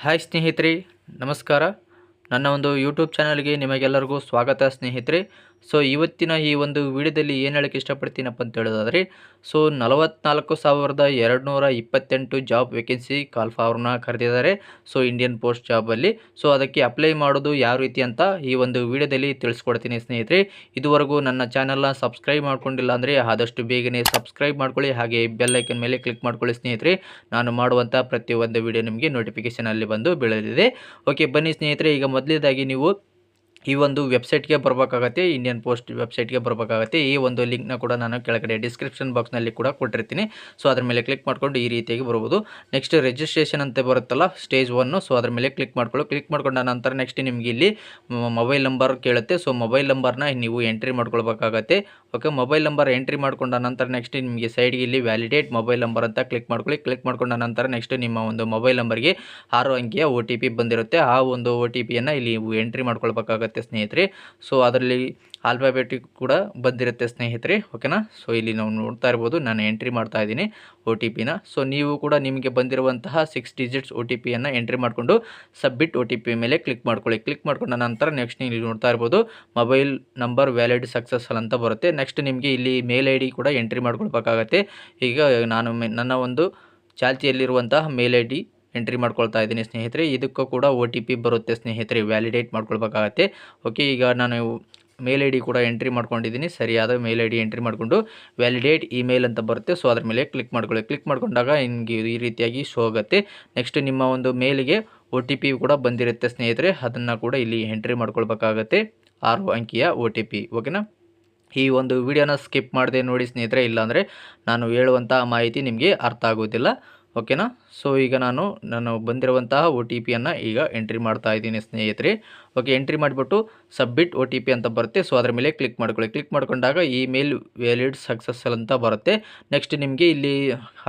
Hi ಸ್ನೇಹಿತರೆ, ನಮಸ್ಕಾರ. ನನ್ನ ಒಂದು ಯೂಟ್ಯೂಬ್ ಚಾನಲ್ಗೆ ನಿಮಗೆಲ್ಲರಿಗೂ ಸ್ವಾಗತ ಸ್ನೇಹಿತರೆ. ಸೊ ಇವತ್ತಿನ ಈ ಒಂದು ವಿಡಿಯೋದಲ್ಲಿ ಏನು ಹೇಳಕ್ಕೆ ಇಷ್ಟಪಡ್ತೀನಪ್ಪ ಅಂತ ಹೇಳೋದಾದರೆ, ಸೊ 44,228 ಜಾಬ್ ವೇಕೆನ್ಸಿ ಕಾಲ್ ಫಾರ್ಮ್ನ ಕರೆದಿದ್ದಾರೆ. ಸೊ ಇಂಡಿಯನ್ ಪೋಸ್ಟ್ ಜಾಬಲ್ಲಿ. ಸೊ ಅದಕ್ಕೆ ಅಪ್ಲೈ ಮಾಡೋದು ಯಾವ ರೀತಿ ಅಂತ ಈ ಒಂದು ವಿಡಿಯೋದಲ್ಲಿ ತಿಳಿಸ್ಕೊಡ್ತೀನಿ ಸ್ನೇಹಿತರೆ. ಇದುವರೆಗೂ ನನ್ನ ಚಾನಲ್ನ ಸಬ್ಸ್ಕ್ರೈಬ್ ಮಾಡ್ಕೊಂಡಿಲ್ಲ ಅಂದರೆ ಆದಷ್ಟು ಬೇಗನೆ ಸಬ್ಸ್ಕ್ರೈಬ್ ಮಾಡ್ಕೊಳ್ಳಿ, ಹಾಗೆ ಬೆಲ್ ಐಕನ್ ಮೇಲೆ ಕ್ಲಿಕ್ ಮಾಡ್ಕೊಳ್ಳಿ ಸ್ನೇಹಿತರೆ. ನಾನು ಮಾಡುವಂಥ ಪ್ರತಿಯೊಂದು ವಿಡಿಯೋ ನಿಮಗೆ ನೋಟಿಫಿಕೇಷನ್ ಅಲ್ಲಿ ಬಂದು ಬೀಳಲಿದೆ. ಓಕೆ, ಬನ್ನಿ ಸ್ನೇಹಿತರೆ. ಈಗ ಮೊದಲನೇದಾಗಿ ನೀವು ಈ ಒಂದು ವೆಬ್ಸೈಟ್ಗೆ ಬರಬೇಕಾಗತ್ತೆ, ಇಂಡಿಯನ್ ಪೋಸ್ಟ್ ವೆಬ್ಸೈಟ್ಗೆ ಬರಬೇಕಾಗತ್ತೆ. ಈ ಒಂದು ಲಿಂಕ್ನ ಕೂಡ ನಾನು ಕೆಳಗಡೆ ಡಿಸ್ಕ್ರಿಪ್ಷನ್ ಬಾಕ್ಸ್ನಲ್ಲಿ ಕೂಡ ಕೊಟ್ಟಿರ್ತೀನಿ. ಸೊ ಅದ್ರ ಮೇಲೆ ಕ್ಲಿಕ್ ಮಾಡಿಕೊಂಡು ಈ ರೀತಿಯಾಗಿ ಬರ್ಬೋದು. ನೆಕ್ಸ್ಟ್ ರಿಜಿಸ್ಟ್ರೇಷನ್ ಅಂತ ಬರುತ್ತಲ್ಲ, ಸ್ಟೇಜ್ 1. ಸೊ ಅದ್ರ ಮೇಲೆ ಕ್ಲಿಕ್ ಮಾಡ್ಕೊಂಡ ನಂತರ ನೆಕ್ಸ್ಟ್ ನಿಮಗೆ ಇಲ್ಲಿ ಮೊಬೈಲ್ ನಂಬರ್ ಕೇಳುತ್ತೆ. ಸೊ ಮೊಬೈಲ್ ನಂಬರ್ನ ನೀವು ಎಂಟ್ರಿ ಮಾಡ್ಕೊಳ್ಬೇಕಾಗತ್ತೆ. ಓಕೆ, ಮೊಬೈಲ್ ನಂಬರ್ ಎಂಟ್ರಿ ಮಾಡ್ಕೊಂಡ ನಂತರ ನೆಕ್ಸ್ಟ್ ನಿಮಗೆ ಸೈಡ್ಗೆ ಇಲ್ಲಿ ವ್ಯಾಲಿಡೇಟ್ ಮೊಬೈಲ್ ನಂಬರ್ ಅಂತ ಕ್ಲಿಕ್ ಮಾಡ್ಕೊಳ್ಳಿ. ಕ್ಲಿಕ್ ಮಾಡ್ಕೊಂಡ ನಂತರ ನೆಕ್ಸ್ಟ್ ನಿಮ್ಮ ಒಂದು ಮೊಬೈಲ್ ನಂಬರ್ಗೆ 6 ಅಂಕಿಯ OTP ಬಂದಿರುತ್ತೆ. ಆ ಒಂದು OTPಯನ್ನು ಇಲ್ಲಿ ನೀವು ಎಂಟ್ರಿ ಮಾಡ್ಕೊಳ್ಬೇಕಾಗತ್ತೆ ಸ್ನೇಹಿತರೆ. ಸೊ ಅದರಲ್ಲಿ ಆಲ್ಫಾಬೆಟಿಕ್ ಕೂಡ ಬಂದಿರುತ್ತೆ ಸ್ನೇಹಿತರೆ. ಓಕೆನಾ. ಸೊ ಇಲ್ಲಿ ನಾವು ನೋಡ್ತಾ ಇರ್ಬೋದು, ನಾನು ಎಂಟ್ರಿ ಮಾಡ್ತಾ ಇದ್ದೀನಿ OTPನ. ಸೊ ನೀವು ಕೂಡ ನಿಮಗೆ ಬಂದಿರುವಂತಹ 6 ಡಿಜಿಟ್ಸ್ OTPಯನ್ನು ಎಂಟ್ರಿ ಮಾಡಿಕೊಂಡು ಸಬ್ಮಿಟ್ OTP ಮೇಲೆ ಕ್ಲಿಕ್ ಮಾಡ್ಕೊಳ್ಳಿ. ಕ್ಲಿಕ್ ಮಾಡ್ಕೊಂಡ ನಂತರ ನೆಕ್ಸ್ಟ್ ನೀವು ನೋಡ್ತಾ ಇರ್ಬೋದು, ಮೊಬೈಲ್ ನಂಬರ್ ವ್ಯಾಲಿಡ್ ಸಕ್ಸಸ್ಫುಲ್ ಅಂತ ಬರುತ್ತೆ. ನೆಕ್ಸ್ಟ್ ನಿಮಗೆ ಇಲ್ಲಿ ಮೇಲ್ ID ಕೂಡ ಎಂಟ್ರಿ ಮಾಡ್ಕೊಳ್ಬೇಕಾಗತ್ತೆ. ಈಗ ನಾನು ನನ್ನ ಒಂದು ಚಾಲ್ತಿಯಲ್ಲಿರುವಂತಹ ಮೇಲ್ ID ಎಂಟ್ರಿ ಮಾಡ್ಕೊಳ್ತಾ ಇದ್ದೀನಿ ಸ್ನೇಹಿತರೆ. ಇದಕ್ಕೂ ಕೂಡ OTP ಬರುತ್ತೆ ಸ್ನೇಹಿತರೆ, ವ್ಯಾಲಿಡೇಟ್ ಮಾಡ್ಕೊಳ್ಬೇಕಾಗತ್ತೆ. ಓಕೆ, ಈಗ ನಾನು ಮೇಲ್ ID ಕೂಡ ಎಂಟ್ರಿ ಮಾಡ್ಕೊಂಡಿದ್ದೀನಿ. ಸರಿಯಾದ ಮೇಲ್ ID ಎಂಟ್ರಿ ಮಾಡಿಕೊಂಡು ವ್ಯಾಲಿಡೇಟ್ ಇಮೇಲ್ ಅಂತ ಬರುತ್ತೆ. ಸೊ ಅದ್ರ ಮೇಲೆ ಕ್ಲಿಕ್ ಮಾಡ್ಕೊಳ್ಳಿ. ಕ್ಲಿಕ್ ಮಾಡ್ಕೊಂಡಾಗ ನಿಮಗೆ ಈ ರೀತಿಯಾಗಿ ಶೋ ಆಗುತ್ತೆ. ನೆಕ್ಸ್ಟ್ ನಿಮ್ಮ ಒಂದು ಮೇಲಿಗೆ OTP ಕೂಡ ಬಂದಿರುತ್ತೆ ಸ್ನೇಹಿತರೆ, ಅದನ್ನು ಕೂಡ ಇಲ್ಲಿ ಎಂಟ್ರಿ ಮಾಡ್ಕೊಳ್ಬೇಕಾಗತ್ತೆ, 6 ಅಂಕಿಯ OTP. ಓಕೆನಾ. ಈ ಒಂದು ವಿಡಿಯೋನ ಸ್ಕಿಪ್ ಮಾಡದೆ ನೋಡಿ ಸ್ನೇಹಿತರೆ, ಇಲ್ಲಾಂದರೆ ನಾನು ಹೇಳುವಂಥ ಮಾಹಿತಿ ನಿಮಗೆ ಅರ್ಥ ಆಗೋದಿಲ್ಲ. ಓಕೆನಾ. ಸೊ ಈಗ ನಾನು ಬಂದಿರುವಂತಹ OTPಯನ್ನು ಈಗ ಎಂಟ್ರಿ ಮಾಡ್ತಾ ಇದ್ದೀನಿ ಸ್ನೇಹಿತರೆ. ಓಕೆ, ಎಂಟ್ರಿ ಮಾಡಿಬಿಟ್ಟು ಸಬ್ಮಿಟ್ OTP ಅಂತ ಬರುತ್ತೆ. ಸೊ ಅದರ ಮೇಲೆ ಕ್ಲಿಕ್ ಮಾಡ್ಕೊಳ್ಳಿ. ಕ್ಲಿಕ್ ಮಾಡ್ಕೊಂಡಾಗ ಇಮೇಲ್ ವ್ಯಾಲಿಡ್ ಸಕ್ಸಸ್ಫುಲ್ ಅಂತ ಬರುತ್ತೆ. ನೆಕ್ಸ್ಟ್ ನಿಮಗೆ ಇಲ್ಲಿ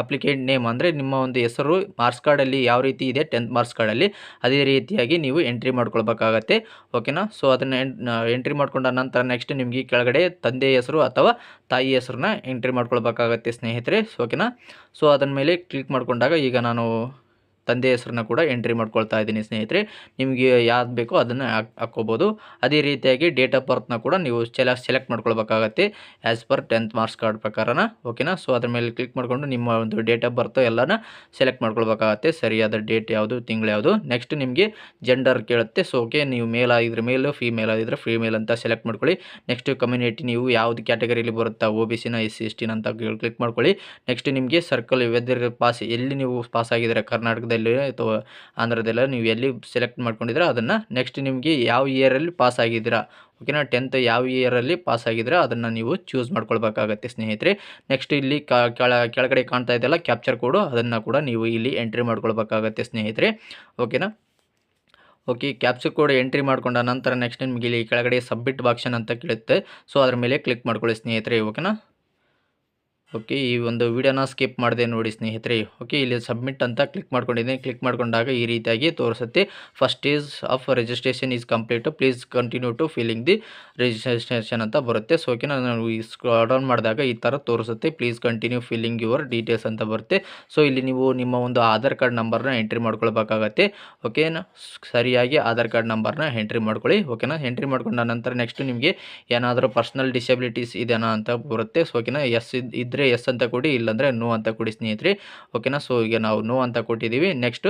ಅಪ್ಲಿಕೆಂಟ್ ನೇಮ್ ಅಂದರೆ ನಿಮ್ಮ ಒಂದು ಹೆಸರು ಮಾರ್ಕ್ಸ್ ಕಾರ್ಡಲ್ಲಿ ಯಾವ ರೀತಿ ಇದೆ 10th ಮಾರ್ಕ್ಸ್ ಕಾರ್ಡಲ್ಲಿ, ಅದೇ ರೀತಿಯಾಗಿ ನೀವು ಎಂಟ್ರಿ ಮಾಡ್ಕೊಳ್ಬೇಕಾಗತ್ತೆ. ಓಕೆನಾ. ಸೊ ಅದನ್ನು ಎಂಟ್ರಿ ಮಾಡ್ಕೊಂಡ ನಂತರ ನೆಕ್ಸ್ಟ್ ನಿಮಗೆ ಕೆಳಗಡೆ ತಂದೆ ಹೆಸರು ಅಥವಾ ತಾಯಿ ಹೆಸರನ್ನ ಎಂಟ್ರಿ ಮಾಡ್ಕೊಳ್ಬೇಕಾಗತ್ತೆ ಸ್ನೇಹಿತರೆ. ಓಕೆನಾ. ಸೊ ಅದನ್ನ ಮೇಲೆ ಕ್ಲಿಕ್ ಮಾಡ್ಕೊಂಡಾಗ ಈಗ ನಾನು ತಂದೆ ಹೆಸರನ್ನ ಕೂಡ ಎಂಟ್ರಿ ಮಾಡ್ಕೊಳ್ತಾ ಇದ್ದೀನಿ ಸ್ನೇಹಿತರೆ. ನಿಮಗೆ ಯಾವ್ದು ಬೇಕೋ ಅದನ್ನು ಹಾಕ್ಕೋಬೋದು. ಅದೇ ರೀತಿಯಾಗಿ ಡೇಟ್ ಆಫ್ ಬರ್ತ್ನ ಕೂಡ ನೀವು ಸೆಲೆಕ್ಟ್ ಮಾಡ್ಕೊಳ್ಬೇಕಾಗತ್ತೆ as per 10th marks card ಪ್ರಕಾರನ. ಓಕೆನಾ. ಸೊ ಅದ್ರ ಮೇಲೆ ಕ್ಲಿಕ್ ಮಾಡಿಕೊಂಡು ನಿಮ್ಮ ಒಂದು ಡೇಟ್ ಆಫ್ ಬರ್ತ್ ಎಲ್ಲನ ಸೆಲೆಕ್ಟ್ ಮಾಡ್ಕೊಳ್ಬೇಕಾಗತ್ತೆ, ಸರಿಯಾದ ಡೇಟ್ ಯಾವುದು, ತಿಂಗಳು ಯಾವುದು. ನೆಕ್ಸ್ಟ್ ನಿಮಗೆ ಜೆಂಡರ್ ಕೇಳುತ್ತೆ. ಸೊ ಓಕೆ, ನೀವು ಮೇಲ್ ಆಗಿದ್ರೆ ಮೇಲು, ಫೀಮೇಲ್ ಆಗಿದ್ರೆ ಫೀಮೇಲ್ ಅಂತ ಸೆಲೆಕ್ಟ್ ಮಾಡ್ಕೊಳ್ಳಿ. ನೆಕ್ಸ್ಟ್ ಕಮ್ಯುನಿಟಿ ನೀವು ಯಾವುದು ಕ್ಯಾಟಗರಿಲಿ ಬರುತ್ತಾ, OBCನ SC/STನ ಅಂತ ಕ್ಲಿಕ್ ಮಾಡ್ಕೊಳ್ಳಿ. ನೆಕ್ಸ್ಟ್ ನಿಮಗೆ ಸರ್ಕಲ್ ವೆದರ್ ಪಾಸ್, ಎಲ್ಲಿ ನೀವು ಪಾಸ್ ಆಗಿದ್ದೀರಾ, ಕರ್ನಾಟಕದಲ್ಲಿ ಅಥವಾ ಆಂಧ್ರದಲ್ಲ, ನೀವು ಎಲ್ಲಿ ಸೆಲೆಕ್ಟ್ ಮಾಡ್ಕೊಂಡಿದ್ದೀರಾ ಅದನ್ನು. ನೆಕ್ಸ್ಟ್ ನಿಮಗೆ ಯಾವ ಇಯರಲ್ಲಿ ಪಾಸ್ ಆಗಿದ್ದೀರಾ, ಓಕೆನಾ, 10th ಯಾವ ಇಯರಲ್ಲಿ ಪಾಸ್ ಆಗಿದ್ದೀರಾ ಅದನ್ನು ನೀವು ಚೂಸ್ ಮಾಡ್ಕೊಳ್ಬೇಕಾಗತ್ತೆ ಸ್ನೇಹಿತರೆ. ನೆಕ್ಸ್ಟ್ ಇಲ್ಲಿ ಕೆಳಗಡೆ ಕಾಣ್ತಾ ಇದೆಯಲ್ಲ ಕ್ಯಾಪ್ಚರ್ ಕೋಡು, ಅದನ್ನು ಕೂಡ ನೀವು ಇಲ್ಲಿ ಎಂಟ್ರಿ ಮಾಡ್ಕೊಳ್ಬೇಕಾಗತ್ತೆ ಸ್ನೇಹಿತರೆ. ಓಕೆನಾ. ಓಕೆ, ಕ್ಯಾಪ್ಚರ್ ಕೋಡ್ ಎಂಟ್ರಿ ಮಾಡ್ಕೊಂಡ ನಂತರ ನೆಕ್ಸ್ಟ್ ನಿಮಗೆ ಇಲ್ಲಿ ಕೆಳಗಡೆ ಸಬ್ಮಿಟ್ ಆಪ್ಷನ್ ಅಂತ ಕೇಳುತ್ತೆ. ಸೊ ಅದ್ರ ಮೇಲೆ ಕ್ಲಿಕ್ ಮಾಡ್ಕೊಳ್ಳಿ ಸ್ನೇಹಿತರೆ. ಓಕೆನಾ. ಓಕೆ, ಈ ಒಂದು ವಿಡಿಯೋನ ಸ್ಕಿಪ್ ಮಾಡದೆ ನೋಡಿ ಸ್ನೇಹಿತರೆ. ಓಕೆ, ಇಲ್ಲಿ ಸಬ್ಮಿಟ್ ಅಂತ ಕ್ಲಿಕ್ ಮಾಡ್ಕೊಂಡಿದ್ದೀನಿ. ಕ್ಲಿಕ್ ಮಾಡ್ಕೊಂಡಾಗ ಈ ರೀತಿಯಾಗಿ ತೋರಿಸುತ್ತೆ, first stage of registration is complete, please continue to filling the registration ಅಂತ ಬರುತ್ತೆ. ಸೊ ಓಕೆ, ನಾನು ಈ ಸ್ಕ್ರಾಲ್ ಡೌನ್ ಮಾಡಿದಾಗ ಈ ಥರ ತೋರಿಸುತ್ತೆ, please continue filling your details ಅಂತ ಬರುತ್ತೆ. ಸೊ ಇಲ್ಲಿ ನೀವು ನಿಮ್ಮ ಒಂದು ಆಧಾರ್ ಕಾರ್ಡ್ ನಂಬರ್ನ ಎಂಟ್ರಿ ಮಾಡ್ಕೊಳ್ಬೇಕಾಗತ್ತೆ. ಓಕೆನಾ. ಸರಿಯಾಗಿ ಆಧಾರ್ ಕಾರ್ಡ್ ನಂಬರ್ನ ಎಂಟ್ರಿ ಮಾಡ್ಕೊಳ್ಳಿ. ಓಕೆನಾ. ಎಂಟ್ರಿ ಮಾಡ್ಕೊಂಡ ನಂತರ ನೆಕ್ಸ್ಟ್ ನಿಮಗೆ ಏನಾದರೂ ಪರ್ಸನಲ್ ಡಿಸಬಿಲಿಟೀಸ್ ಇದೆಯಾ ಅಂತ ಬರುತ್ತೆ. ಸೊ ಓಕೆನಾ, ಎಸ್ ಇದ್ದರೆ ಎಸ್ ಅಂತ ಕೊಡಿ, ಇಲ್ಲಾಂದರೆ ನೋ ಅಂತ ಕೊಡಿ ಸ್ನೇಹಿತರೆ. ಓಕೆನಾ. ಸೊ ಈಗ ನಾವು ನೋ ಅಂತ ಕೊಟ್ಟಿದ್ದೀವಿ. ನೆಕ್ಸ್ಟ್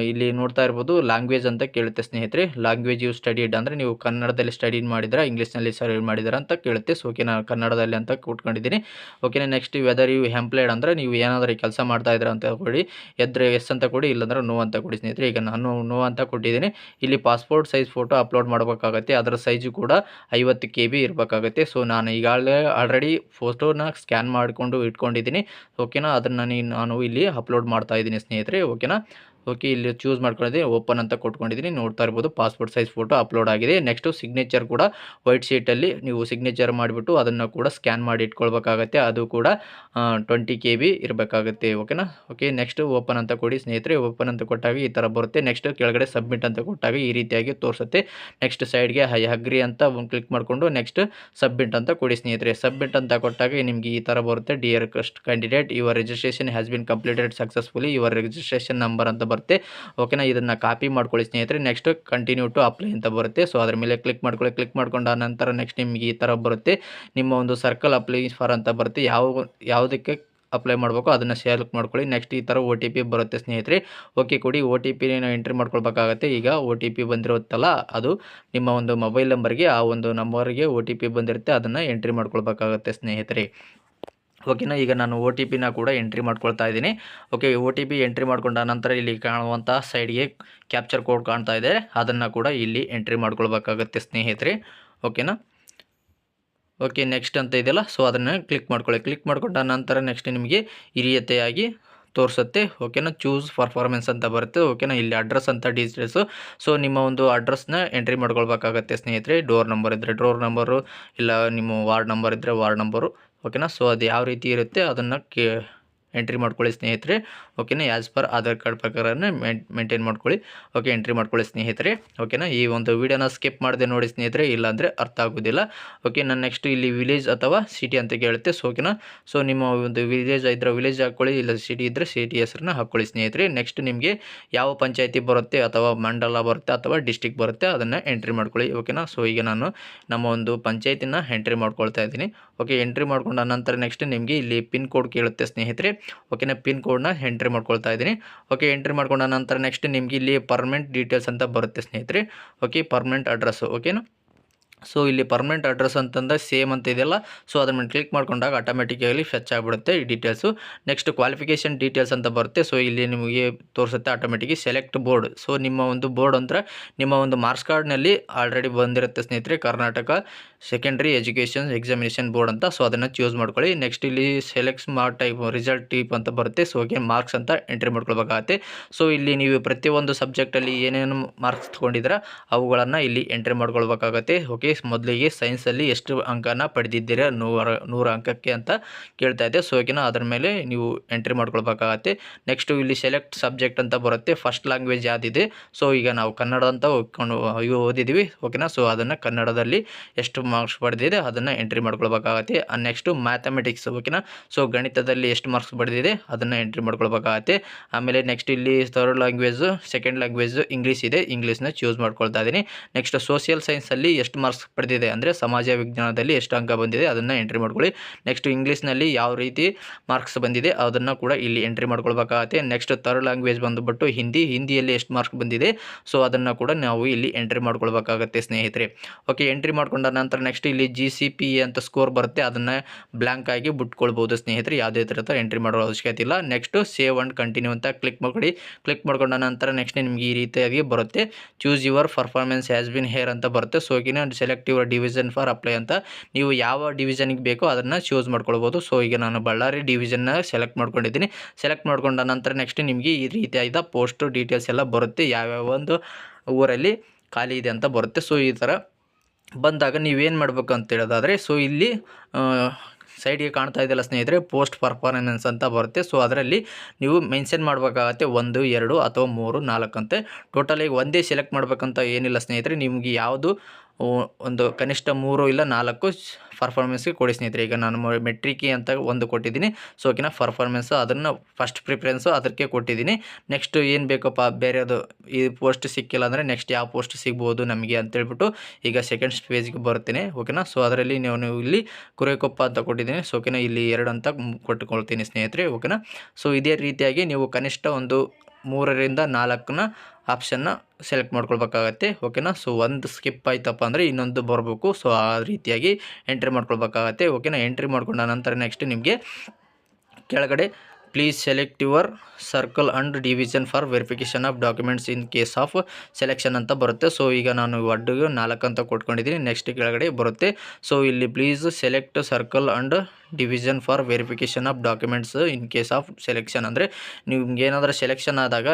ಇಲ್ಲಿ ನೋಡ್ತಾ ಇರ್ಬೋದು, ಲ್ಯಾಂಗ್ವೇಜ್ ಅಂತ ಕೇಳುತ್ತೆ ಸ್ನೇಹಿತರೆ. ಲ್ಯಾಂಗ್ವೇಜ್ ಯು ಸ್ಟಡಿಡ್ ಅಂದರೆ ನೀವು ಕನ್ನಡದಲ್ಲಿ ಸ್ಟಡಿ ಮಾಡಿದ್ರೆ, ಇಂಗ್ಲೀಷ್ನಲ್ಲಿ ಸ್ಟಡಿ ಮಾಡಿದ್ರೆ ಅಂತ ಕೇಳುತ್ತೆ. ಸೊ ಓಕೆ, ನಾನು ಕನ್ನಡದಲ್ಲಿ ಅಂತ ಕೊಟ್ಕೊಂಡಿದ್ದೀನಿ. ಓಕೆನಾ. ನೆಕ್ಸ್ಟ್ ವೆದರ್ ಯು ಎಂಪ್ಲಾಯ್ಡ್ ಅಂದರೆ ನೀವು ಏನಾದರೂ ಕೆಲಸ ಮಾಡ್ತಾ ಇದ್ದೀರಾ ಅಂತ ಕೊಡಿ, ಎದ್ರೆ ಎಸ್ ಅಂತ ಕೊಡಿ, ಇಲ್ಲಾಂದ್ರೆ ನೋ ಅಂತ ಕೊಡಿ ಸ್ನೇಹಿತರೆ. ಈಗ ನಾನು ನೋ ಅಂತ ಕೊಟ್ಟಿದ್ದೀನಿ. ಇಲ್ಲಿ ಪಾಸ್ಪೋರ್ಟ್ ಸೈಜ್ ಫೋಟೋ ಅಪ್ಲೋಡ್ ಮಾಡಬೇಕಾಗತ್ತೆ, ಅದರ ಸೈಜು ಕೂಡ 50 KB ಇರಬೇಕಾಗತ್ತೆ. ಸೊ ನಾನು ಈಗಾಗಲೇ ಆಲ್ರೆಡಿ ಫೋಟೋನ ಸ್ಕ್ಯಾನ್ ಮಾಡಿಕೊಂಡು ಇಟ್ಕೊಂಡಿದ್ದೀನಿ. ಓಕೆನಾ. ಅದನ್ನು ನಾನು ಇಲ್ಲಿ ಅಪ್ಲೋಡ್ ಮಾಡ್ತಾ ಇದ್ದೀನಿ ಸ್ನೇಹಿತರೆ. ಓಕೆನಾ. ಓಕೆ, ಇಲ್ಲಿ ಚೂಸ್ ಮಾಡ್ಕೊಂಡಿದ್ದೀನಿ, ಓಪನ್ ಅಂತ ಕೊಟ್ಕೊಂಡಿದ್ದೀನಿ. ನೋಡ್ತಾ ಇರ್ಬೋದು, ಪಾಸ್ಪೋರ್ಟ್ ಸೈಜ್ ಫೋಟೋ ಅಪ್ಲೋಡ್ ಆಗಿದೆ. ನೆಕ್ಸ್ಟು ಸಿಗ್ನೇಚರ್ ಕೂಡ ವೈಟ್ ಶೀಟಲ್ಲಿ ನೀವು ಸಿಗ್ನೇಚರ್ ಮಾಡಿಬಿಟ್ಟು ಅದನ್ನು ಕೂಡ ಸ್ಕ್ಯಾನ್ ಮಾಡಿ ಇಟ್ಕೊಳ್ಬೇಕಾಗತ್ತೆ, ಅದು ಕೂಡ 20 KB ಇರಬೇಕಾಗುತ್ತೆ. ಓಕೆನಾ. ಓಕೆ, ನೆಕ್ಸ್ಟ್ ಓಪನ್ ಅಂತ ಕೊಡಿ ಸ್ನೇಹಿತರೆ. ಓಪನ್ ಅಂತ ಕೊಟ್ಟಾಗ ಈ ಥರ ಬರುತ್ತೆ. ನೆಕ್ಸ್ಟ್ ಕೆಳಗಡೆ ಸಬ್ಮಿಟ್ ಅಂತ ಕೊಟ್ಟಾಗ ಈ ರೀತಿಯಾಗಿ ತೋರಿಸುತ್ತೆ. ನೆಕ್ಸ್ಟ್ ಸೈಡ್ಗೆ ಅಗ್ರಿ ಅಂತ ಕ್ಲಿಕ್ ಮಾಡಿಕೊಂಡು ನೆಕ್ಸ್ಟ್ ಸಬ್ಮಿಟ್ ಅಂತ ಕೊಡಿ ಸ್ನೇಹಿತರೆ. ಸಬ್ಮಿಟ್ ಅಂತ ಕೊಟ್ಟಾಗ ನಿಮಗೆ ಈ ಥರ ಬರುತ್ತೆ, dear candidate your registration has been completed successfully, your registration number ಅಂತ ಬರುತ್ತೆ ಓಕೆನಾ. ಇದನ್ನು ಕಾಪಿ ಮಾಡ್ಕೊಳ್ಳಿ ಸ್ನೇಹಿತರೆ. ನೆಕ್ಸ್ಟ್ ಕಂಟಿನ್ಯೂ ಟು ಅಪ್ಲೈ ಅಂತ ಬರುತ್ತೆ. ಸೊ ಅದ್ರ ಮೇಲೆ ಕ್ಲಿಕ್ ಮಾಡ್ಕೊಳ್ಳಿ. ಕ್ಲಿಕ್ ಮಾಡ್ಕೊಂಡ ನಂತರ ನೆಕ್ಸ್ಟ್ ನಿಮಗೆ ಈ ಥರ ಬರುತ್ತೆ. ನಿಮ್ಮ ಒಂದು ಸರ್ಕಲ್ ಅಪ್ಲೈ ಫಾರ್ ಅಂತ ಬರುತ್ತೆ. ಯಾವುದಕ್ಕೆ ಅಪ್ಲೈ ಮಾಡಬೇಕು ಅದನ್ನು ಸೆಲೆಕ್ಟ್ ಮಾಡ್ಕೊಳ್ಳಿ. ನೆಕ್ಸ್ಟ್ ಈ ಥರ OTP ಬರುತ್ತೆ ಸ್ನೇಹಿತರೆ. ಓಕೆ ಕೊಡಿ. OTP ಎಂಟ್ರಿ ಮಾಡ್ಕೊಳ್ಬೇಕಾಗತ್ತೆ. ಈಗ OTP ಬಂದಿರುತ್ತಲ್ಲ ಅದು ನಿಮ್ಮ ಒಂದು ಮೊಬೈಲ್ ನಂಬರ್ಗೆ, ಆ ಒಂದು ನಂಬರ್ಗೆ OTP ಬಂದಿರುತ್ತೆ, ಅದನ್ನು ಎಂಟ್ರಿ ಮಾಡ್ಕೊಳ್ಬೇಕಾಗತ್ತೆ ಸ್ನೇಹಿತರೆ. ಓಕೆನಾ. ಈಗ ನಾನು OTP ಕೂಡ ಎಂಟ್ರಿ ಮಾಡ್ಕೊಳ್ತಾ ಇದ್ದೀನಿ. ಓಕೆ OTP ಎಂಟ್ರಿ ಮಾಡ್ಕೊಂಡ ನಂತರ ಇಲ್ಲಿ ಕಾಣುವಂಥ ಸೈಡ್ಗೆ ಕ್ಯಾಪ್ಚರ್ ಕೋಡ್ ಕಾಣ್ತಾ ಇದೆ, ಅದನ್ನು ಕೂಡ ಇಲ್ಲಿ ಎಂಟ್ರಿ ಮಾಡ್ಕೊಳ್ಬೇಕಾಗತ್ತೆ ಸ್ನೇಹಿತರೆ. ಓಕೆನಾ. ಓಕೆ ನೆಕ್ಸ್ಟ್ ಅಂತ ಇದೆಯಲ್ಲ, ಸೊ ಅದನ್ನು ಕ್ಲಿಕ್ ಮಾಡ್ಕೊಳ್ಳಿ. ಕ್ಲಿಕ್ ಮಾಡ್ಕೊಂಡ ನಂತರ ನೆಕ್ಸ್ಟ್ ನಿಮಗೆ ಈ ರೀತಿಯಾಗಿ ತೋರಿಸುತ್ತೆ. ಓಕೆನಾ. ಚೂಸ್ ಪರ್ಫಾರ್ಮೆನ್ಸ್ ಅಂತ ಬರುತ್ತೆ. ಓಕೆನಾ. ಇಲ್ಲಿ ಅಡ್ರೆಸ್ ಅಂತ ಡೀಟೇಲ್ಸು. ಸೊ ನಿಮ್ಮ ಒಂದು ಅಡ್ರೆಸ್ನ ಎಂಟ್ರಿ ಮಾಡ್ಕೊಳ್ಬೇಕಾಗತ್ತೆ ಸ್ನೇಹಿತರೆ. ಡೋರ್ ನಂಬರ್ ಇದ್ದರೆ ಡೋರ್ ನಂಬರು, ಇಲ್ಲ ನಿಮ್ಮ ವಾರ್ಡ್ ನಂಬರ್ ಇದ್ದರೆ ವಾರ್ಡ್ ನಂಬರು. ಓಕೆನಾ. ಸೊ ಅದು ಯಾವ ರೀತಿ ಇರುತ್ತೆ ಅದನ್ನು ಎಂಟ್ರಿ ಮಾಡ್ಕೊಳ್ಳಿ ಸ್ನೇಹಿತರೆ. ಓಕೆನಾ. ಆ್ಯಸ್ ಪರ್ ಆಧಾರ್ ಕಾರ್ಡ್ ಪ್ರಕಾರನೇ ಮೇಂಟೈನ್ ಮಾಡ್ಕೊಳ್ಳಿ. ಓಕೆ ಎಂಟ್ರಿ ಮಾಡ್ಕೊಳ್ಳಿ ಸ್ನೇಹಿತರೆ. ಓಕೆನಾ. ಈ ಒಂದು ವಿಡಿಯೋನ ಸ್ಕಿಪ್ ಮಾಡದೆ ನೋಡಿ ಸ್ನೇಹಿತರೆ, ಇಲ್ಲಾಂದರೆ ಅರ್ಥ ಆಗೋದಿಲ್ಲ. ಓಕೆ ನಾನು ನೆಕ್ಸ್ಟ್ ಇಲ್ಲಿ ವಿಲೇಜ್ ಅಥವಾ ಸಿಟಿ ಅಂತ ಕೇಳುತ್ತೆ. ಸೊ ಓಕೆನಾ. ಸೊ ನಿಮ್ಮ ಒಂದು ವಿಲೇಜ್ ಇದ್ದರೆ ವಿಲೇಜ್ ಹಾಕ್ಕೊಳ್ಳಿ, ಇಲ್ಲ ಸಿಟಿ ಇದ್ದರೆ ಸಿಟಿ ಹೆಸರನ್ನ ಹಾಕ್ಕೊಳ್ಳಿ ಸ್ನೇಹಿತರೆ. ನೆಕ್ಸ್ಟ್ ನಿಮಗೆ ಯಾವ ಪಂಚಾಯತಿ ಬರುತ್ತೆ ಅಥವಾ ಮಂಡಲ ಬರುತ್ತೆ ಅಥವಾ ಡಿಸ್ಟಿಕ್ ಬರುತ್ತೆ ಅದನ್ನು ಎಂಟ್ರಿ ಮಾಡ್ಕೊಳ್ಳಿ. ಓಕೆನಾ. ಸೊ ಈಗ ನಾನು ನಮ್ಮ ಒಂದು ಪಂಚಾಯತಿನ ಎಂಟ್ರಿ ಮಾಡ್ಕೊಳ್ತಾ ಇದ್ದೀನಿ. ಓಕೆ ಎಂಟ್ರಿ ಮಾಡ್ಕೊಂಡ ನಂತರ ನೆಕ್ಸ್ಟ್ ನಿಮಗೆ ಇಲ್ಲಿ ಪಿನ್ ಕೋಡ್ ಕೇಳುತ್ತೆ ಸ್ನೇಹಿತರೆ. ಓಕೆನಾ. ಪಿನ್ ಕೋಡ್ನ ಎಂಟ್ರಿ ಮಾಡ್ಕೊಳ್ತಾ ಇದ್ದೀನಿ. ಓಕೆ ಎಂಟ್ರಿ ಮಾಡ್ಕೊಂಡ ನಂತರ ನೆಕ್ಸ್ಟ್ ನಿಮಗೆ ಇಲ್ಲಿ ಪರ್ಮನೆಂಟ್ ಡೀಟೇಲ್ಸ್ ಅಂತ ಬರುತ್ತೆ ಸ್ನೇಹಿತರೆ. Okay permanent address. ಓಕೆನಾ. ಸೊ ಇಲ್ಲಿ ಪರ್ಮನೆಂಟ್ ಅಡ್ರೆಸ್ ಅಂತಂದರೆ ಸೇಮ್ ಅಂತ ಇದೆಯಲ್ಲ, ಸೊ ಅದ್ರ ಮೇಲೆ ಕ್ಲಿಕ್ ಮಾಡ್ಕೊಂಡಾಗ ಆಟೋಮೆಟಿಕ್ಕಾಗಿ ಫೆಚ್ ಆಗಿಬಿಡುತ್ತೆ ಈ ಡೀಟೇಲ್ಸು. ನೆಕ್ಸ್ಟ್ ಕ್ವಾಲಿಫಿಕೇಷನ್ ಡೀಟೇಲ್ಸ್ ಅಂತ ಬರುತ್ತೆ. ಸೊ ಇಲ್ಲಿ ನಿಮಗೆ ತೋರಿಸುತ್ತೆ ಆಟೋಮೆಟಿಕ್ ಸೆಲೆಕ್ಟ್ ಬೋರ್ಡ್. ಸೊ ನಿಮ್ಮ ಒಂದು ಬೋರ್ಡ್ ಅಂದರೆ ನಿಮ್ಮ ಒಂದು ಮಾರ್ಕ್ಸ್ ಕಾರ್ಡ್ನಲ್ಲಿ ಆಲ್ರೆಡಿ ಬಂದಿರುತ್ತೆ ಸ್ನೇಹಿತರೆ, Karnataka secondary education examination board ಅಂತ. ಸೊ ಅದನ್ನು ಚೂಸ್ ಮಾಡ್ಕೊಳ್ಳಿ. ನೆಕ್ಸ್ಟ್ ಇಲ್ಲಿ select smart type result type ಅಂತ ಬರುತ್ತೆ. ಸೊ ಓಕೆ ಮಾರ್ಕ್ಸ್ ಅಂತ ಎಂಟ್ರಿ ಮಾಡ್ಕೊಳ್ಬೇಕಾಗತ್ತೆ. ಸೊ ಇಲ್ಲಿ ನೀವು ಪ್ರತಿಯೊಂದು ಸಬ್ಜೆಕ್ಟಲ್ಲಿ ಏನೇನು ಮಾರ್ಕ್ಸ್ ತೊಗೊಂಡಿದ್ದೀರಾ ಅವುಗಳನ್ನು ಇಲ್ಲಿ ಎಂಟ್ರಿ ಮಾಡ್ಕೊಳ್ಬೇಕಾಗತ್ತೆ. ಓಕೆ ಮೊದಲಿಗೆ ಸೈನ್ಸಲ್ಲಿ ಎಷ್ಟು ಅಂಕನ ಪಡೆದಿದ್ದೀರಾ 100 ಅಂಕಕ್ಕೆ ಅಂತ ಕೇಳ್ತಾ ಇದೆ. ಸೊ ಓಕೆನಾ ಅದರ ಮೇಲೆ ನೀವು ಎಂಟ್ರಿ ಮಾಡ್ಕೊಳ್ಬೇಕಾಗತ್ತೆ. ನೆಕ್ಸ್ಟು ಇಲ್ಲಿ ಸೆಲೆಕ್ಟ್ ಸಬ್ಜೆಕ್ಟ್ ಅಂತ ಬರುತ್ತೆ. ಫಸ್ಟ್ ಲ್ಯಾಂಗ್ವೇಜ್ ಯಾವುದಿದೆ, ಸೊ ಈಗ ನಾವು ಕನ್ನಡ ಅಂತ ಓದಿದ್ದೀವಿ. ಓಕೆನಾ. ಸೊ ಅದನ್ನು ಕನ್ನಡದಲ್ಲಿ ಎಷ್ಟು ಮಾರ್ಕ್ಸ್ ಪಡೆದಿದೆ ಅದನ್ನು ಎಂಟ್ರಿ ಮಾಡ್ಕೊಳ್ಬೇಕಾಗತ್ತೆ. Next mathematics. ಓಕೆನಾ. ಸೊ ಗಣಿತದಲ್ಲಿ ಎಷ್ಟು ಮಾರ್ಕ್ಸ್ ಪಡೆದಿದೆ ಅದನ್ನು ಎಂಟ್ರಿ ಮಾಡ್ಕೊಳ್ಬೇಕಾಗತ್ತೆ. ಆಮೇಲೆ ನೆಕ್ಸ್ಟ್ ಇಲ್ಲಿ third language second language English ಇದೆ, ಇಂಗ್ಲೀಷ್ನ ಚೂಸ್ ಮಾಡ್ಕೊಳ್ತಾ ಇದ್ದೀನಿ. ನೆಕ್ಸ್ಟ್ ಸೋಷಿಯಲ್ ಸೈನ್ಸಲ್ಲಿ ಎಷ್ಟು ಮಾರ್ಕ್ಸ್ ಪಡೆದಿದೆ ಅಂದರೆ ಸಮಾಜ ವಿಜ್ಞಾನದಲ್ಲಿ ಎಷ್ಟು ಅಂಕ ಬಂದಿದೆ ಅದನ್ನು ಎಂಟ್ರಿ ಮಾಡ್ಕೊಳ್ಳಿ. ನೆಕ್ಸ್ಟ್ ಇಂಗ್ಲೀಷ್ನಲ್ಲಿ ಯಾವ ರೀತಿ ಮಾರ್ಕ್ಸ್ ಬಂದಿದೆ ಅದನ್ನು ಕೂಡ ಇಲ್ಲಿ ಎಂಟ್ರಿ ಮಾಡ್ಕೊಳ್ಬೇಕಾಗತ್ತೆ. ನೆಕ್ಸ್ಟ್ ಥರ್ಡ್ ಲ್ಯಾಂಗ್ವೇಜ್ ಬಂದುಬಿಟ್ಟು ಹಿಂದಿಯಲ್ಲಿ ಎಷ್ಟು ಮಾರ್ಕ್ಸ್ ಬಂದಿದೆ ಸೊ ಅದನ್ನು ಕೂಡ ನಾವು ಇಲ್ಲಿ ಎಂಟ್ರಿ ಮಾಡ್ಕೊಳ್ಬೇಕಾಗತ್ತೆ ಸ್ನೇಹಿತರೆ. ಓಕೆ ಎಂಟ್ರಿ ಮಾಡ್ಕೊಂಡ ನಂತರ ನೆಕ್ಸ್ಟ್ ಇಲ್ಲಿ GCPA ಅಂತ ಸ್ಕೋರ್ ಬರುತ್ತೆ, ಅದನ್ನು ಬ್ಲ್ಯಾಂಕ್ ಆಗಿ ಬಿಟ್ಕೊಳ್ಬೋದು ಸ್ನೇಹಿತರೆ, ಯಾವುದೇ ಥರದ ಎಂಟ್ರಿ ಮಾಡೋ ಅವಶ್ಯಕತೆ ಇಲ್ಲ. ನೆಕ್ಸ್ಟ್ ಸೇವ್ ಆ್ಯಂಡ್ ಕಂಟಿನ್ಯೂ ಅಂತ ಕ್ಲಿಕ್ ಮಾಡಿ. ಕ್ಲಿಕ್ ಮಾಡ್ಕೊಂಡ ನಂತರ ನೆಕ್ಸ್ಟ್ ನಿಮಗೆ ಈ ರೀತಿಯಾಗಿ ಬರುತ್ತೆ. Choose your performance has been hair ಅಂತ ಬರುತ್ತೆ. ಸೊ ಓಕೆನಾ select your division for apply ಅಂತ ನೀವು ಯಾವ ಡಿವಿಷನ್ಗೆ ಬೇಕೋ ಅದನ್ನು ಚೂಸ್ ಮಾಡ್ಕೊಳ್ಬೋದು. ಸೊ ಈಗ ನಾನು ಬಳ್ಳಾರಿ ಡಿವಿಷನ್ನ ಸೆಲೆಕ್ಟ್ ಮಾಡ್ಕೊಂಡಿದ್ದೀನಿ. ಸೆಲೆಕ್ಟ್ ಮಾಡ್ಕೊಂಡ ನಂತರ ನೆಕ್ಸ್ಟ್ ನಿಮಗೆ ಈ ರೀತಿಯಾದ ಪೋಸ್ಟ್ ಡೀಟೇಲ್ಸ್ ಎಲ್ಲ ಬರುತ್ತೆ, ಯಾವ್ಯಾವ ಒಂದು ಊರಲ್ಲಿ ಖಾಲಿ ಇದೆ ಅಂತ ಬರುತ್ತೆ. ಸೊ ಈ ಥರ ಬಂದಾಗ ನೀವೇನು ಮಾಡಬೇಕು ಅಂತ ಹೇಳೋದಾದರೆ, ಸೊ ಇಲ್ಲಿ ಸೈಡ್ಗೆ ಕಾಣ್ತಾ ಇದೆಯಲ್ಲ ಸ್ನೇಹಿತರೆ ಪೋಸ್ಟ್ ಪರ್ಫಾರ್ಮೆನ್ಸ್ ಅಂತ ಬರುತ್ತೆ. ಸೊ ಅದರಲ್ಲಿ ನೀವು ಮೆನ್ಷನ್ ಮಾಡಬೇಕಾಗತ್ತೆ 1, 2 ಅಥವಾ 3, 4 ಅಂತೆ. ಟೋಟಲಾಗಿ ಒಂದೇ ಸೆಲೆಕ್ಟ್ ಮಾಡಬೇಕಂತ ಏನಿಲ್ಲ ಸ್ನೇಹಿತರೆ, ನಿಮಗೆ ಯಾವುದು ಒಂದು ಕನಿಷ್ಠ 3 ಇಲ್ಲ 4 ಪರ್ಫಾರ್ಮೆನ್ಸ್ಗೆ ಕೊಡಿ ಸ್ನೇಹಿತರೆ. ಈಗ ನಾನು ಮೆಟ್ರಿಕಿ ಅಂತ ಒಂದು ಕೊಟ್ಟಿದ್ದೀನಿ. ಸೊ ಓಕೆನಾ ಪರ್ಫಾರ್ಮೆನ್ಸು ಅದನ್ನು ಫಸ್ಟ್ ಪ್ರಿಫರೆನ್ಸು ಅದಕ್ಕೆ ಕೊಟ್ಟಿದ್ದೀನಿ. ನೆಕ್ಸ್ಟ್ ಏನು ಬೇಕಪ್ಪ ಬೇರೆದು ಈ ಪೋಸ್ಟ್ ಸಿಕ್ಕಿಲ್ಲ ಅಂದರೆ ನೆಕ್ಸ್ಟ್ ಯಾವ ಪೋಸ್ಟ್ ಸಿಗ್ಬೋದು ನಮಗೆ ಅಂತೇಳ್ಬಿಟ್ಟು ಈಗ ಸೆಕೆಂಡ್ ಪೇಜ್ಗೆ ಬರ್ತೀನಿ. ಓಕೆನಾ. ಸೊ ಅದರಲ್ಲಿ ನೀವು ಇಲ್ಲಿ ಕುರೆಕೊಪ್ಪ ಅಂತ ಕೊಟ್ಟಿದ್ದೀನಿ. ಸೊ ಓಕೆನಾ ಇಲ್ಲಿ 2 ಅಂತ ಕೊಟ್ಟುಕೊಳ್ತೀನಿ ಸ್ನೇಹಿತರೆ. ಓಕೆನಾ. ಸೊ ಇದೇ ರೀತಿಯಾಗಿ ನೀವು ಕನಿಷ್ಠ ಒಂದು 3ರಿಂದ 4ನ ಆಪ್ಷನ್ನ ಸೆಲೆಕ್ಟ್ ಮಾಡ್ಕೊಳ್ಬೇಕಾಗತ್ತೆ. ಓಕೆನಾ. ಸೊ ಒಂದು ಸ್ಕಿಪ್ ಆಯ್ತಪ್ಪ ಅಂದರೆ ಇನ್ನೊಂದು ಬರಬೇಕು. ಸೊ ಆ ರೀತಿಯಾಗಿ ಎಂಟ್ರಿ ಮಾಡ್ಕೊಳ್ಬೇಕಾಗತ್ತೆ. ಓಕೆನಾ. ಎಂಟ್ರಿ ಮಾಡ್ಕೊಂಡ ನಂತರ ನೆಕ್ಸ್ಟ್ ನಿಮಗೆ ಕೆಳಗಡೆ please select your circle and division for verification of documents in case of selection ಅಂತ ಬರುತ್ತೆ. ಸೊ ಈಗ ನಾನು ಒಡ್ಡಿಗೆ 4 ಅಂತ ಕೊಟ್ಕೊಂಡಿದ್ದೀನಿ. ನೆಕ್ಸ್ಟ್ ಕೆಳಗಡೆ ಬರುತ್ತೆ. ಸೊ ಇಲ್ಲಿ please select circle and division for verification of documents in case of selection ಅಂದರೆ ನಿಮ್ಗೆ ಏನಾದರೂ ಸೆಲೆಕ್ಷನ್ ಆದಾಗ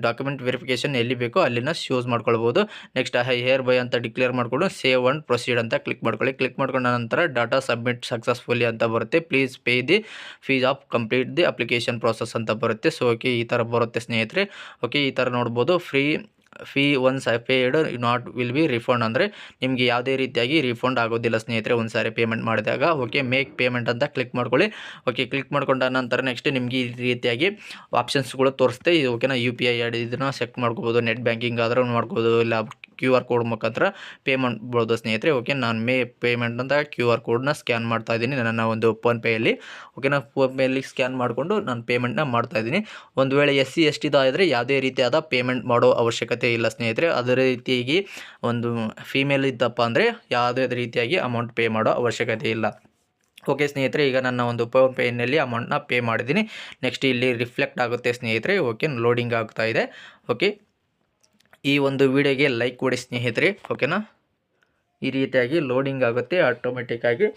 ಡಾಕ್ಯುಮೆಂಟ್ ವೆರಿಫಿಕೇಷನ್ ಎಲ್ಲಿ ಬೇಕೋ ಅಲ್ಲಿನ ಚೂಸ್ ಮಾಡ್ಕೊಳ್ಬೋದು. ನೆಕ್ಸ್ಟ್ ಹೇರ್ ಬೈ ಅಂತ ಡಿಕ್ಲೇರ್ ಮಾಡಿಕೊಂಡು ಸೇವ್ ಆ್ಯಂಡ್ ಪ್ರೊಸೀಡ್ ಅಂತ ಕ್ಲಿಕ್ ಮಾಡ್ಕೊಳ್ಳಿ. ಕ್ಲಿಕ್ ಮಾಡ್ಕೊಂಡ ನಂತರ ಡಾಟಾ ಸಬ್ಮಿಟ್ ಸಕ್ಸಸ್ಫುಲಿ ಅಂತ ಬರುತ್ತೆ. Please pay the fees of complete the application process ಅಂತ ಬರುತ್ತೆ. ಸೊ ಓಕೆ ಈ ಥರ ಬರುತ್ತೆ ಸ್ನೇಹಿತರೆ. ಓಕೆ ಈ ಥರ ನೋಡ್ಬೋದು. Free fee once paid not will be refund, ಅಂದರೆ ನಿಮಗೆ ಯಾವುದೇ ರೀತಿಯಾಗಿ ರಿಫಂಡ್ ಆಗೋದಿಲ್ಲ ಸ್ನೇಹಿತರೆ ಒಂದು ಸಾರಿ ಪೇಮೆಂಟ್ ಮಾಡಿದಾಗ. ಓಕೆ, ಮೇಕ್ ಪೇಮೆಂಟ್ ಅಂತ ಕ್ಲಿಕ್ ಮಾಡ್ಕೊಳ್ಳಿ. ಓಕೆ, ಕ್ಲಿಕ್ ಮಾಡ್ಕೊಂಡ ನಂತರ ನೆಕ್ಸ್ಟ್ ನಿಮಗೆ ಈ ರೀತಿಯಾಗಿ ಆಪ್ಷನ್ಸ್ಗಳು ತೋರಿಸುತ್ತೆ. ಓಕೆನಾ, UPI ಐಡಿ ಇದನ್ನು ಸೆಟ್ ಮಾಡ್ಕೋಬೋದು, ನೆಟ್ ಬ್ಯಾಂಕಿಂಗ್ ಆದರೂ ಮಾಡ್ಬೋದು, ಇಲ್ಲ QR ಕೋಡ್ ಮುಖಾಂತರ ಪೇ ಮಾಡ್ಬೋದು ಸ್ನೇಹಿತರೆ. ಓಕೆ, ನಾನು ಪೇಮೆಂಟ್ ಅಂತ QR ಕೋಡ್ನ ಸ್ಕ್ಯಾನ್ ಮಾಡ್ತಾ ಇದ್ದೀನಿ ನನ್ನ ಒಂದು ಫೋನ್ಪೇಯಲ್ಲಿ. ಓಕೆನಾ, ಫೋನ್ಪೇಯಲ್ಲಿ ಸ್ಕ್ಯಾನ್ ಮಾಡಿಕೊಂಡು ನಾನು ಪೇಮೆಂಟ್ನ ಮಾಡ್ತಾ ಇದ್ದೀನಿ. ಒಂದು ವೇಳೆ SC ST ಆದರೆ ಯಾವುದೇ ರೀತಿಯಾದ ಪೇಮೆಂಟ್ ಮಾಡೋ ಅವಶ್ಯಕತೆ ಇಲ್ಲ ಸ್ನೇಹಿತರೆ. ಅದೇ ರೀತಿಯಾಗಿ ಒಂದು ಫೀಮೇಲ್ ಇದ್ದಪ್ಪ ಅಂದರೆ ಯಾವುದೇ ರೀತಿಯಾಗಿ ಅಮೌಂಟ್ ಪೇ ಮಾಡೋ ಅವಶ್ಯಕತೆ ಇಲ್ಲ. ಓಕೆ ಸ್ನೇಹಿತರೆ, ಈಗ ನನ್ನ ಒಂದು ಫೋನ್ಪೇನಲ್ಲಿ ಅಮೌಂಟ್ನ ಪೇ ಮಾಡಿದ್ದೀನಿ. ನೆಕ್ಸ್ಟ್ ಇಲ್ಲಿ ರಿಫ್ಲೆಕ್ಟ್ ಆಗುತ್ತೆ ಸ್ನೇಹಿತರೆ. ಓಕೆ, ಲೋಡಿಂಗ್ ಆಗ್ತಾ ಇದೆ. ಓಕೆ, ಈ ಒಂದು ವಿಡಿಯೋಗೆ ಲೈಕ್ ಕೊಡಿ ಸ್ನೇಹಿತರೆ. ಓಕೆನಾ, ಈ ರೀತಿಯಾಗಿ ಲೋಡಿಂಗ್ ಆಗುತ್ತೆ, ಆಟೋಮೆಟಿಕ್ಕಾಗಿ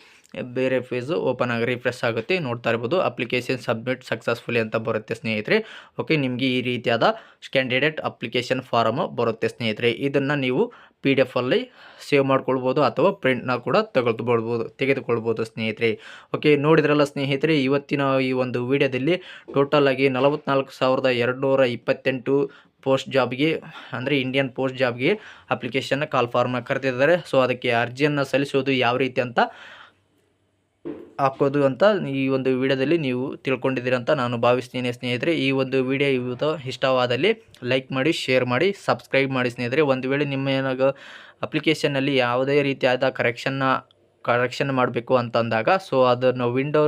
ಬೇರೆ ಫೇಸು ಓಪನ್ ಆಗಿ ರಿಫ್ರೆಶ್ ಆಗುತ್ತೆ. ನೋಡ್ತಾ ಇರ್ಬೋದು, ಅಪ್ಲಿಕೇಶನ್ ಸಬ್ಮಿಟ್ ಸಕ್ಸಸ್ಫುಲಿ ಅಂತ ಬರುತ್ತೆ ಸ್ನೇಹಿತರೆ. ಓಕೆ, ನಿಮಗೆ ಈ ರೀತಿಯಾದ ಕ್ಯಾಂಡಿಡೇಟ್ ಅಪ್ಲಿಕೇಶನ್ ಫಾರಮ್ ಬರುತ್ತೆ ಸ್ನೇಹಿತರೆ. ಇದನ್ನು ನೀವು PDF ಅಲ್ಲಿ ಸೇವ್ ಮಾಡ್ಕೊಳ್ಬೋದು ಅಥವಾ ಪ್ರಿಂಟ್ನ ಕೂಡ ತೆಗೆದುಕೊಳ್ಬೋದು ಸ್ನೇಹಿತರೆ. ಓಕೆ, ನೋಡಿದ್ರಲ್ಲ ಸ್ನೇಹಿತರೆ, ಇವತ್ತಿನ ಈ ಒಂದು ವಿಡಿಯೋದಲ್ಲಿ ಟೋಟಲ್ ಆಗಿ 44,228 ಪೋಸ್ಟ್ ಜಾಬ್ಗೆ, ಅಂದರೆ ಇಂಡಿಯನ್ ಪೋಸ್ಟ್ ಜಾಬ್ಗೆ ಅಪ್ಲಿಕೇಶನ್ ಕಾಲ್ ಫಾರ್ಮ್ನ ಕರೆದಿದ್ದಾರೆ. ಸೊ ಅದಕ್ಕೆ ಅರ್ಜಿಯನ್ನು ಸಲ್ಲಿಸೋದು ಯಾವ ರೀತಿ ಅಂತ ಹಾಕೋದು ಅಂತ ಈ ಒಂದು ವಿಡಿಯೋದಲ್ಲಿ ನೀವು ತಿಳ್ಕೊಂಡಿದ್ದೀರ ಅಂತ ನಾನು ಭಾವಿಸ್ತೀನಿ ಸ್ನೇಹಿತರೆ. ಈ ಒಂದು ವಿಡಿಯೋ ಇಷ್ಟವಾದಲ್ಲಿ ಲೈಕ್ ಮಾಡಿ, ಶೇರ್ ಮಾಡಿ, ಸಬ್ಸ್ಕ್ರೈಬ್ ಮಾಡಿ ಸ್ನೇಹಿತರೆ. ಒಂದು ವೇಳೆ ನಿಮ್ಮ ಏನಾಗ ಅಪ್ಲಿಕೇಶನ್ನಲ್ಲಿ ಯಾವುದೇ ರೀತಿಯಾದ ಕರೆಕ್ಷನ್ ಮಾಡಬೇಕು ಅಂತಂದಾಗ ಸೊ ಅದನ್ನು ವಿಂಡೋ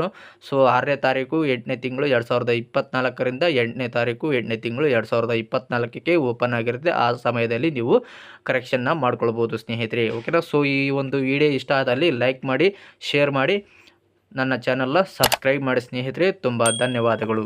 6ನೇ ತಾರೀಕು 8ನೇ ತಿಂಗಳು 2024ರಿಂದ 8ನೇ ತಾರೀಕು 8ನೇ ತಿಂಗಳು 2024ಕ್ಕೆ ಓಪನ್ ಆಗಿರುತ್ತೆ. ಆ ಸಮಯದಲ್ಲಿ ನೀವು ಕರೆಕ್ಷನ್ನ ಮಾಡ್ಕೊಳ್ಬೋದು ಸ್ನೇಹಿತರೆ. ಓಕೆನಾ, ಸೊ ಈ ಒಂದು ವಿಡಿಯೋ ಇಷ್ಟ ಆದಲ್ಲಿ ಲೈಕ್ ಮಾಡಿ, ಶೇರ್ ಮಾಡಿ, ನನ್ನ ಚಾನಲ್ನ ಸಬ್ಸ್ಕ್ರೈಬ್ ಮಾಡಿ ಸ್ನೇಹಿತರೆ. ತುಂಬ ಧನ್ಯವಾದಗಳು.